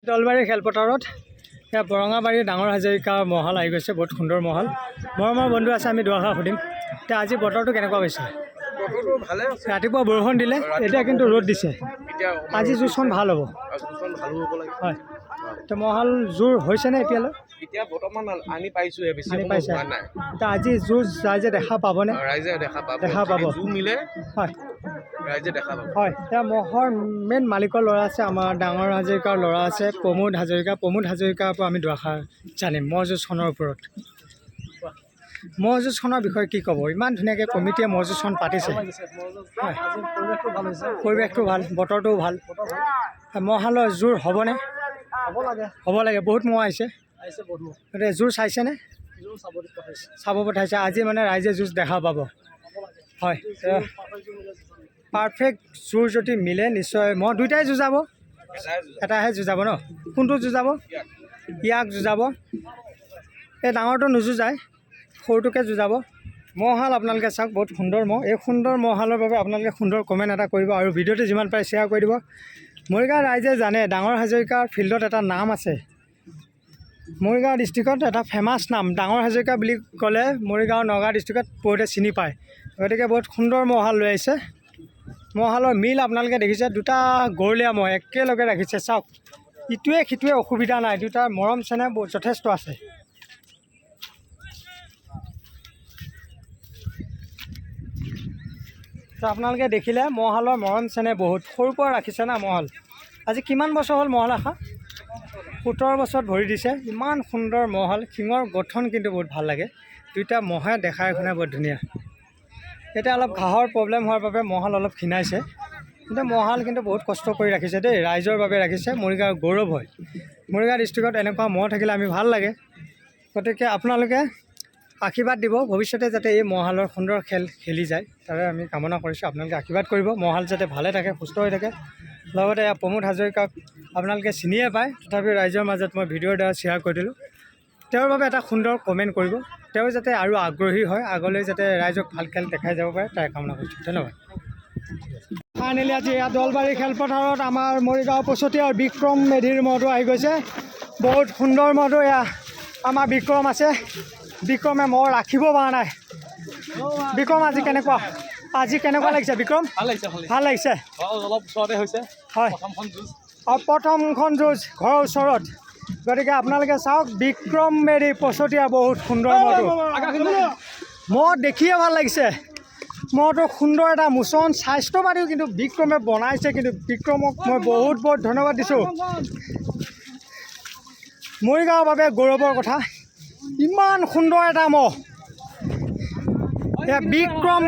দলবাৰী খেলপথাৰত এতিয়া বৰঙাবাৰী ডাঙৰ হাজৰিকাৰ মহল আহি গৈছে, বহুত সুন্দৰ মহল। মৰমৰ বন্ধু আছে, আমি দুআষাৰ সুধিম। এতিয়া আজি বতৰটো কেনেকুৱা হৈছে? বতৰটো ভালে আছে। ৰাতিপুৱা বৰষুণ দিলে, এতিয়া কিন্তু ৰ'দ দিছে। আজি যুঁজখন ভাল হ'ব। হয়, এতিয়া মহল জোৰ হৈছেনে এতিয়ালৈ? এতিয়া বৰ্তমান আনি পাইছোহে, বেছি আনি পাইছে। হোৱা নাই। এতিয়া আজি যুঁজ ৰাইজে দেখা পাবনে? ৰাইজে দেখা পাব। দেখা পাব। জোৰ মিলে হয়, ৰাইজে দেখা পাব। হয়। এতিয়া মহৰ মেইন মালিকৰ ল'ৰা আছে, আমাৰ ডাঙৰ হাজৰিকাৰ ল'ৰা আছে প্ৰমোদ হাজৰিকা। প্ৰমোদ হাজৰিকাৰ পৰা আমি দুআষাৰ জানিম ম'হ যুঁজখনৰ ওপৰত। ম'হ যুঁজখনৰ বিষয়ে কি ক'ব? ইমান ধুনীয়াকৈ কমিটিয়ে ম'হ যুঁজখন পাতিছে। হয়, পৰিৱেশটো ভাল, বতৰটোও ভাল। মহহালৰ জোৰ হ'বনে? হ'ব লাগে। বহুত ম'হ আহিছে। গতিকে জোৰ চাইছেনে? চাব পঠাইছে। আজি মানে ৰাইজে যুঁজ দেখা পাব। হয়, পাৰফেক্ট জোৰ যদি মিলে নিশ্চয় ম'হ দুইটাই যুঁজাব। এটাহে যুঁজাব ন? কোনটো যুঁজাব? ইয়াক যুঁজাব। এই ডাঙৰটো নুযুঁজায়, সৰুটোকে যুঁজাব। ম'হহাল আপোনালোকে চাওক, বহুত সুন্দৰ ম'হ। এই সুন্দৰ ম'হহালৰ বাবে আপোনালোকে সুন্দৰ কমেণ্ট এটা কৰিব আৰু ভিডিঅ'টো যিমান পাৰে শ্বেয়াৰ কৰি দিব। মৰিগাঁও ৰাইজে জানে ডাঙৰ হাজৰিকাৰ ফিল্ডত এটা নাম আছে। মৰিগাঁও ডিষ্ট্ৰিক্টত এটা ফেমাছ নাম ডাঙৰ হাজৰিকা বুলি ক'লে মৰিগাঁও নগাঁও ডিষ্ট্ৰিক্টত বহুতে চিনি পায়। গতিকে বহুত সুন্দৰ ম'হহাল লৈ আহিছে। ম'হহালৰ মিল আপোনালোকে দেখিছে, দুটা গৰলীয়া ম'হ একেলগে ৰাখিছে। চাওক, ইটোৱে সিটোৱে অসুবিধা নাই, দুটাৰ মৰম চেনেহ যথেষ্ট আছে। আপোনালোকে দেখিলে ম'হহালৰ মৰম চেনেহ বহুত, সৰুৰ পৰা ৰাখিছে না ম'হহাল। আজি কিমান বছৰ হ'ল ম'হহাল ৰখা? 17 বছৰত ভৰি দিছে। ইমান সুন্দৰ ম'হহাল, শিঙৰ গঠন কিন্তু বহুত ভাল লাগে। দুইটা ম'হে দেখাই শুনাই বহুত ধুনীয়া। এতিয়া অলপ ঘাঁহৰ প্ৰব্লেম হোৱাৰ বাবে ম'হহাল অলপ ক্ষীণাইছে, কিন্তু ম'হহাল কিন্তু বহুত কষ্ট কৰি ৰাখিছে দেই, ৰাইজৰ বাবে ৰাখিছে। মৰিগাঁৱৰ গৌৰৱ হয়। মৰিগাঁও ডিষ্ট্ৰিক্টত এনেকুৱা ম'হ থাকিলে আমি ভাল লাগে। গতিকে আপোনালোকে আশীৰ্বাদ দিব, ভৱিষ্যতে যাতে এই ম'হহালৰ সুন্দৰ খেল খেলি যায়, তাৰে আমি কামনা কৰিছোঁ। আপোনালোকে আশীৰ্বাদ কৰিব, ম'হহাল যাতে ভালে থাকে, সুস্থ হৈ থাকে। লগতে প্ৰমোদ হাজৰিকাক আপোনালোকে চিনিয়ে পায়, তথাপিও ৰাইজৰ মাজত মই ভিডিঅ'ৰ দ্বাৰা শ্বেয়াৰ কৰি দিলোঁ। তেওঁৰ বাবে এটা সুন্দৰ কমেণ্ট কৰিব, তেওঁ যাতে আৰু আগ্ৰহী হয়, আগলৈ যাতে ৰাইজক ভাল খেল দেখাই যাব পাৰে, তাৰে কামনা কৰিছোঁ। ধন্যবাদ। ফাইনেলি আজি ইয়াত দলবাৰী খেলপথাৰত আমাৰ মৰিগাঁও পছতীয়াৰ বিক্ৰম মেধিৰ ম'হটো আহি গৈছে। বহুত সুন্দৰ ম'হটো। এয়া আমাৰ বিক্ৰম আছে, বিক্ৰমে ম'হ ৰাখিব পৰা নাই। বিক্ৰম আজি কেনেকুৱা লাগিছে বিক্ৰম? ভাল লাগিছে। অলপ ওচৰতে হৈছে। হয়, প্ৰথমখন যুঁজ ঘৰৰ ওচৰত। গতিকে আপোনালোকে চাওক, বিক্ৰম মেধি পছতীয়া বহুত সুন্দৰ ম'হটো। ম'হ দেখিয়ে ভাল লাগিছে। ম'হটো সুন্দৰ এটা মোচন, স্বাস্থ্য পাতিও কিন্তু বিক্ৰমে বনাইছে, কিন্তু বিক্ৰমক মই বহুত বহুত ধন্যবাদ দিছোঁ। মৰিগাঁৱৰ বাবে গৌৰৱৰ কথা, ইমান সুন্দৰ এটা ম'হ। বিক্ৰম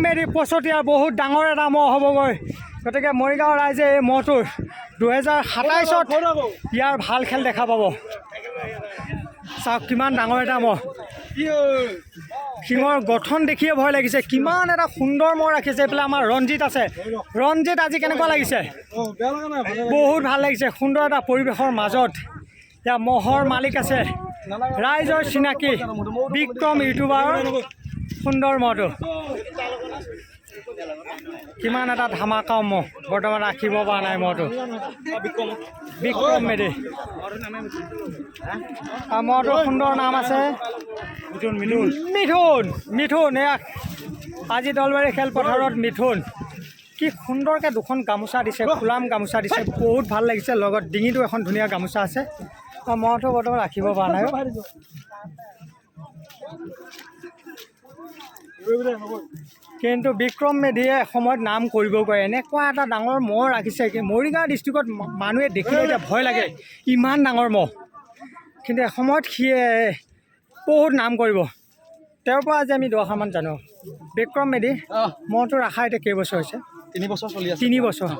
মেধি পছতীয়া বহুত ডাঙৰ এটা ম'হ হ'বগৈ। গতিকে মৰিগাঁৱৰ ৰাইজে এই ম'হটোৰ 2027ত ইয়াৰ ভাল খেল দেখা পাব। চাওক কিমান ডাঙৰ এটা ম'হ, শিঙৰ গঠন দেখিয়ে ভয় লাগিছে। কিমান এটা সুন্দৰ ম'হ ৰাখিছে। এইফালে আমাৰ ৰঞ্জিত আছে। ৰঞ্জিত আজি কেনেকুৱা লাগিছে? বহুত ভাল লাগিছে। সুন্দৰ এটা পৰিৱেশৰ মাজত এতিয়া ম'হৰ মালিক আছে, ৰাইজৰ চিনাকি বিক্ৰম ইউটিউবাৰৰ সুন্দৰ ম'হটো। কিমান এটা ধামাকা ম'হ, বৰ্তমান ৰাখিব পৰা নাই ম'হটো। বিক্ৰম মেধি ম'হটোৰ সুন্দৰ নাম আছে মিথুন। এয়া আজি দলবাৰী খেলপথাৰত মিথুন। কি সুন্দৰকৈ দুখন গামোচা দিছে, ফুলাম গামোচা দিছে, বহুত ভাল লাগিছে। লগত ডিঙিটো এখন ধুনীয়া গামোচা আছে। ম'হটো বৰ্তমান ৰাখিব পৰা নাই। কিন্তু বিক্ৰম মেধিয়ে এসময়ত নাম কৰিব পাৰে। এনেকুৱা এটা ডাঙৰ ম'হ ৰাখিছে কি মৰিগাঁও ডিষ্ট্ৰিক্টত মানুহে দেখিলে এতিয়া ভয় লাগে, ইমান ডাঙৰ ম'হ। কিন্তু এসময়ত সিয়ে বহুত নাম কৰিব। তেওঁৰ পৰা আজি আমি দুআষাৰমান জানো। বিক্ৰম মেধি ম'হটো ৰখা এতিয়া কেইবছৰ হৈছে? 3 বছৰ চলি আছে। 3 বছৰ।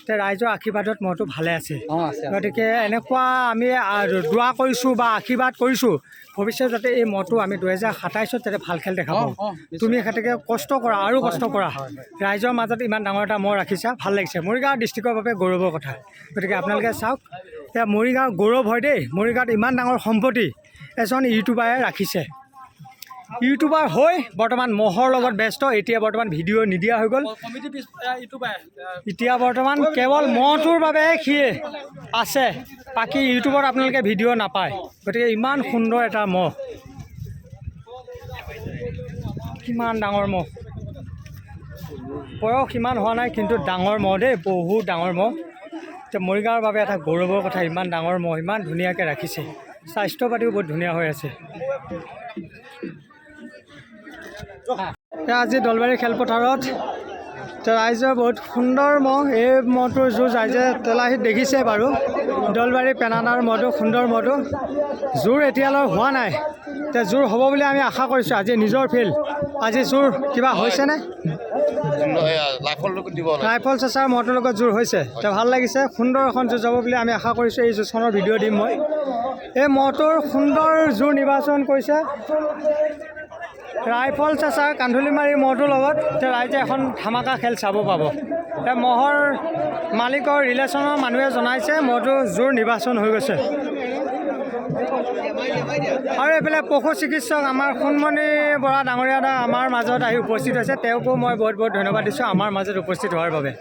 এতিয়া ৰাইজৰ আশীৰ্বাদত ম'হটো ভালে আছে। গতিকে এনেকুৱা আমি দোৱা কৰিছোঁ বা আশীৰ্বাদ কৰিছোঁ, ভৱিষ্যতে যাতে এই ম'হটো আমি 2027ত যাতে ভাল খেল দেখা পাওঁ। তুমি এখেতকে কষ্ট কৰা, আৰু কষ্ট কৰা। ৰাইজৰ মাজত ইমান ডাঙৰ এটা ম'হ ৰাখিছা, ভাল লাগিছে। মৰিগাঁও ডিষ্ট্ৰিক্টৰ বাবে গৌৰৱৰ কথা। গতিকে আপোনালোকে চাওক, এতিয়া মৰিগাঁৱৰ গৌৰৱ হয় দেই। মৰিগাঁৱত ইমান ডাঙৰ সম্পত্তি এজন ইউটিউবাৰে ৰাখিছে। ইউটিউবাৰ হৈ বৰ্তমান মহৰ লগত ব্যস্ত এতিয়া বৰ্তমান ভিডিঅ' নিদিয়া হৈ গ'ল এতিয়া বৰ্তমান কেৱল মহটোৰ বাবে সি আছে বাকী ইউটিউবত আপোনালোকে ভিডিঅ' নাপায় গতিকে ইমান সুন্দৰ এটা মহ কিমান ডাঙৰ মহ বয়স ইমান হোৱা নাই কিন্তু ডাঙৰ মহ দেই বহুত ডাঙৰ মহ এতিয়া মৰিগাঁৱৰ বাবে এটা গৌৰৱৰ কথা ইমান ডাঙৰ মহ ইমান ধুনীয়াকৈ ৰাখিছে স্বাস্থ্য পাতিও বহুত ধুনীয়া হৈ আছে আজি দলবাৰী খেলপথাৰত ৰাইজে বহুত সুন্দৰ মহ এই মহটোৰ যুঁজ ৰাইজে তেলাহীত দেখিছে বাৰু দলবাৰী পেনানাৰ মহটো সুন্দৰ মহটো জোৰ এতিয়ালৈ হোৱা নাই এতিয়া জোৰ হ'ব বুলি আমি আশা কৰিছোঁ আজি নিজৰ ফিল্ড আজি জোৰ কিবা হৈছেনে ৰাইফল চেঁচাৰ মহটোৰ লগত জোৰ হৈছে এতিয়া ভাল লাগিছে সুন্দৰ এখন যুঁজ হ'ব বুলি আমি আশা কৰিছোঁ এই যুঁজখনৰ ভিডিঅ' দিম মই এই মহটোৰ সুন্দৰ জোৰ নিৰ্বাচন কৰিছে ৰাইফল চেঁচাৰ কান্ধুলিমাৰী মহটোৰ লগত এতিয়া ৰাইজে এখন ধামাকা খেল চাব পাব এতিয়া মহৰ মালিকৰ ৰিলেশ্যনৰ মানুহে জনাইছে মহটো জোৰ নিৰ্বাচন হৈ গৈছে আৰু এইফালে পশু চিকিৎসক আমাৰ সোণমণি বৰা ডাঙৰীয়া দা আমাৰ মাজত আহি উপস্থিত হৈছে তেওঁকো মই বহুত বহুত ধন্যবাদ দিছোঁ আমাৰ মাজত উপস্থিত হোৱাৰ বাবে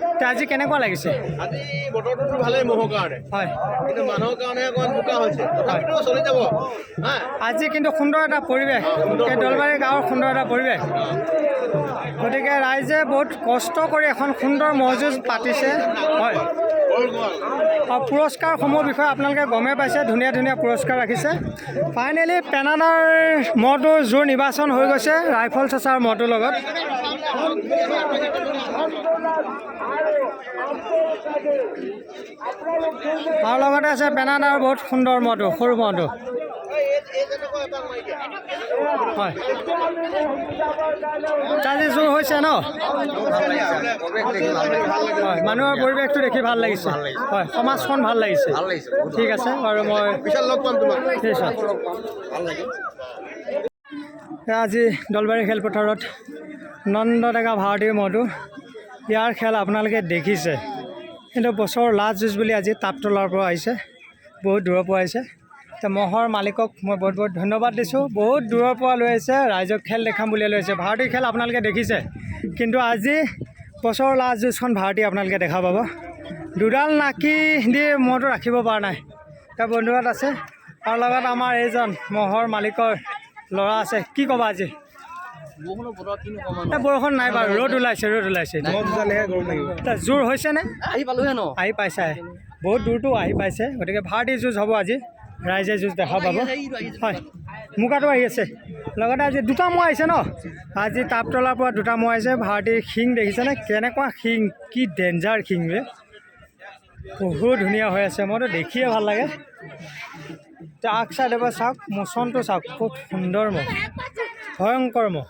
এতিয়া আজি কেনেকুৱা লাগিছে আজি বতৰটো ভালেই মহৰ কাৰণে হয় কিন্তু মানুহৰ কাৰণে অকণমান বোকা হৈছে তথাপিতো চলি যাব আজি কিন্তু সুন্দৰ এটা পৰিৱেশ এই দলবাৰী গাঁৱৰ সুন্দৰ এটা পৰিৱেশ গতিকে ৰাইজে বহুত কষ্ট কৰি এখন সুন্দৰ মহযুঁজ পাতিছে হয় আৰু পুৰস্কাৰসমূহৰ বিষয়ে আপোনালোকে গমেই পাইছে ধুনীয়া ধুনীয়া পুৰস্কাৰ ৰাখিছে ফাইনেলি পেনানাৰ মহটোৰ জোৰ নিৰ্বাচন হৈ গৈছে ৰাইফল চেঁচাৰ মহটোৰ লগত আৰু লগতে আছে পেনানাৰ বহুত সুন্দৰ মহটো সৰু মহটো হয় আজি জোৰ হৈছে ন হয় মানুহৰ পৰিৱেশটো দেখি ভাল লাগিছে হয় সমাজখন ভাল লাগিছে ঠিক আছে বাৰু মই পিছত লগ পাম তোমাক নিশ্চয় আজি দলবাৰী খেলপথাৰত নন্দ ডেকা ভাৰতীয় মহটো ইয়াৰ খেল আপোনালোকে দেখিছে কিন্তু বছৰৰ লাষ্ট যুঁজ বুলি আজি তাপতলাৰ পৰা আহিছে বহুত দূৰৰ পৰা আহিছে এতিয়া মহৰ মালিকক মই বহুত বহুত ধন্যবাদ দিছোঁ বহুত দূৰৰ পৰা লৈ আহিছে ৰাইজক খেল দেখাম বুলিয়ে লৈ আহিছে ভাৰতীয় খেল আপোনালোকে দেখিছে কিন্তু আজি বছৰৰ লাষ্ট যুঁজখন ভাৰতী আপোনালোকে দেখা পাব দুডাল নাকি দি মহটো ৰাখিব পৰা নাই এতিয়া বন্ধুৱাত আছে আৰু লগত আমাৰ এইজন মহৰ মালিকৰ ল'ৰা আছে কি ক'বা আজি বৰষুণ নাই বাৰু ৰ'দ ওলাইছে এতিয়া জোৰ হৈছেনে আহি পাইছে বহুত দূৰটো আহি পাইছে গতিকে ভাৰতী যুঁজ হ'ব আজি ৰাইজে যুঁজ দেখা পাব হয় মুগাটো আহি আছে লগতে আজি দুটা মহ আহিছে ন আজি তাপতলাৰ পৰা দুটা মহ আহিছে ভাৰতীৰ শিং দেখিছেনে কেনেকুৱা শিং কি ডেঞ্জাৰ শিং ৰে বহুত ধুনীয়া হৈ আছে মইতো দেখিয়ে ভাল লাগে এতিয়া আগ চাইডৰ পৰা চাওক মোচনটো চাওক খুব সুন্দৰ মহ ভয়ংকৰ মহ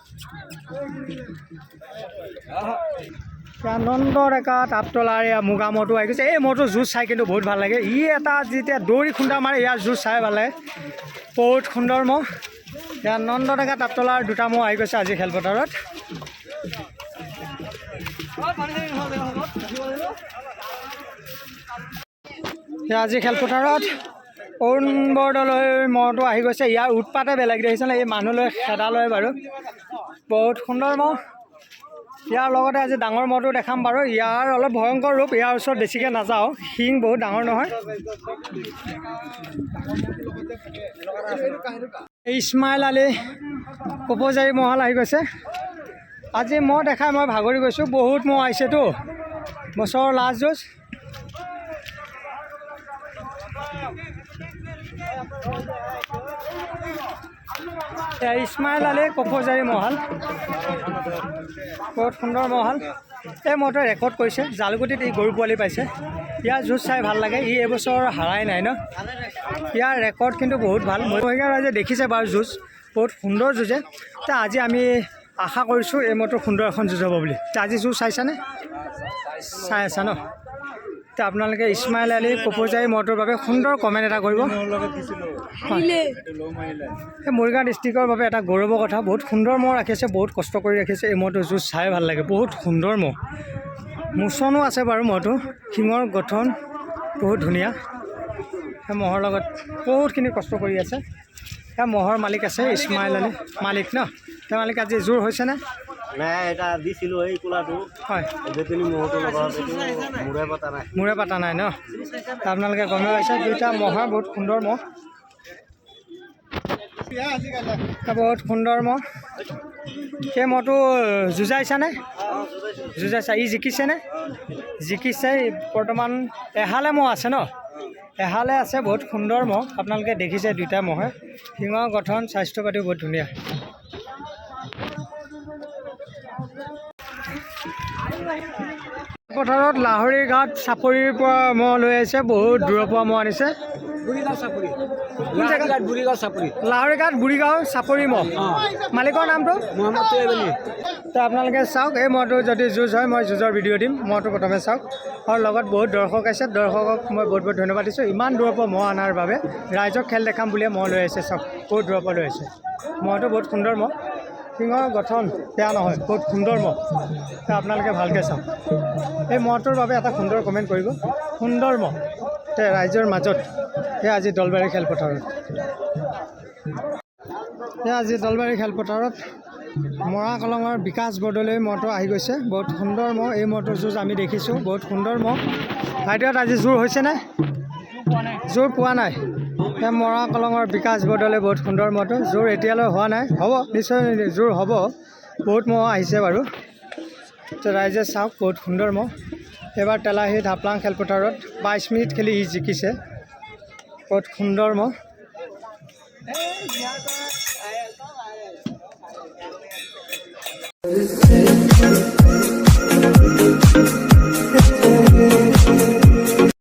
আনন্দ ডেকা তাপতলাৰ এয়া মুগা মহটো আহি গৈছে এই মহটো যুঁজ চাই কিন্তু বহুত ভাল লাগে ই এটা যেতিয়া দৌৰি খুন্দা মাৰে ইয়াৰ যুঁজ চাই ভাল লাগে বহুত সুন্দৰ মহ এতিয়া আনন্দ ডেকা তাপতলাৰ দুটা মহ আহি গৈছে আজি খেলপথাৰত আজি খেলপথাৰত অৰুণ বৰদলৈ মহটো আহি গৈছে ইয়াৰ উৎপাতে বেলেগ দেখিছেনে এই মানুহলৈ খেদা লয় বাৰু বহুত সুন্দৰ মহ ইয়াৰ লগতে আজি ডাঙৰ মহটো দেখাম বাৰু ইয়াৰ অলপ ভয়ংকৰ ৰূপ ইয়াৰ ওচৰত বেছিকৈ নাযাওঁ শিং বহুত ডাঙৰ নহয় ইছমাইল আলী কপৌজাৰী মহল আহি গৈছে আজি মহ দেখাই মই ভাগৰি গৈছোঁ বহুত মহ আহিছেতো বছৰৰ লাষ্ট যুঁজ ইছমাইল আলী কপৌজাৰী মহল বহুত সুন্দৰ মহল এই মহটোৱে ৰেকৰ্ড কৰিছে জালুকুটিত ই গৰু পোৱালি পাইছে ইয়াৰ যুঁজ চাই ভাল লাগে ই এইবছৰ হাৰাই নাই ন ইয়াৰ ৰেকৰ্ড কিন্তু বহুত ভাল মহিলা ৰাইজে দেখিছে বাৰু যুঁজ বহুত সুন্দৰ যুঁজে এতিয়া আজি আমি আশা কৰিছোঁ এই মহটোৰ সুন্দৰ এখন যুঁজ হ'ব বুলি এতিয়া আজি যুঁজ চাইছানে চাই আছা ন এতিয়া আপোনালোকে ইছমাইল আলী কপৌজাৰী মহটোৰ বাবে সুন্দৰ কমেণ্ট এটা কৰিব এই মৰিগাঁও ডিষ্ট্ৰিক্টৰ বাবে এটা গৌৰৱৰ কথা বহুত সুন্দৰ মহ ৰাখিছে বহুত কষ্ট কৰি ৰাখিছে এই মহটো যুঁজ চাই ভাল লাগে বহুত সুন্দৰ মহ মোচনো আছে বাৰু মহটো শিঙৰ গঠন বহুত ধুনীয়া সেই মহৰ লগত বহুতখিনি কষ্ট কৰি আছে এয়া মহৰ মালিক আছে ইছমাইল আলী মালিক ন তেওঁ মালিক আজি জোৰ হৈছেনে নাই এটা দিছিলোঁ এই কোলাটো হয় বেতনি মহটো লগত মূৰে পতা নাই মূৰে পাতা নাই ন আপোনালোকে গমে পাইছে দুইটা মহৰ বহুত সুন্দৰ মহ বহুত সুন্দৰ মহ সেই মহটো যুঁজাইছানে যুঁজাইছা ই জিকিছেনে জিকিছে বৰ্তমান এহালে মহ আছে ন এহালে আছে বহুত সুন্দৰ মহ আপোনালোকে দেখিছে দুইটা মহে শিঙৰ গঠন স্বাস্থ্য পাতিও বহুত ধুনীয়া পথাৰত লাহৰি গাঁৱত চাপৰিৰ পৰা মহ লৈ আহিছে বহুত দূৰৰ পৰা মহ আনিছে লাহৰি গাঁৱত বুঢ়ীগাঁও চাপৰি মহ মালিকৰ নামটো তো আপোনালোকে চাওক এই মহটো যদি যুঁজ হয় মই যুঁজৰ ভিডিঅ' দিম মহটো প্ৰথমে চাওক আৰু লগত বহুত দৰ্শক আছে দৰ্শকক মই বহুত বহুত ধন্যবাদ দিছোঁ ইমান দূৰৰ পৰা মহ অনাৰ বাবে ৰাইজক খেল দেখাম বুলিয়ে মহ লৈ আহিছে চাওক বহুত দূৰৰ পৰা লৈ আহিছে মহটো বহুত সুন্দৰ মহ শিঙৰ গঠন বেয়া নহয় বহুত সুন্দৰ মহ তো আপোনালোকে ভালকৈ চাওক এই মহটোৰ বাবে এটা সুন্দৰ কমেণ্ট কৰিব সুন্দৰ মহ তে ৰাইজৰ মাজত সেয়া আজি দলবাৰী খেলপথাৰত সেয়া আজি দলবাৰী খেলপথাৰত মৰা কলঙৰ বিকাশ বৰদলৈ মহটো আহি গৈছে বহুত সুন্দৰ মহ এই মহটোৰ যুঁজ আমি দেখিছোঁ বহুত সুন্দৰ মহ ভাইটিহঁত আজি জোৰ হৈছেনে জোৰ পোৱা নাই সেই মৰা কলঙৰ বিকাশ বৰদলৈ বহুত সুন্দৰ মহটো জোৰ এতিয়ালৈ হোৱা নাই হ'ব নিশ্চয় জোৰ হ'ব বহুত মহ আহিছে বাৰু তো ৰাইজে চাওক বহুত সুন্দৰ মহ এইবাৰ তেলাহী ঢাপলাং খেলপথাৰত 22 মিনিট খেলি ই জিকিছে বহুত সুন্দৰ মহ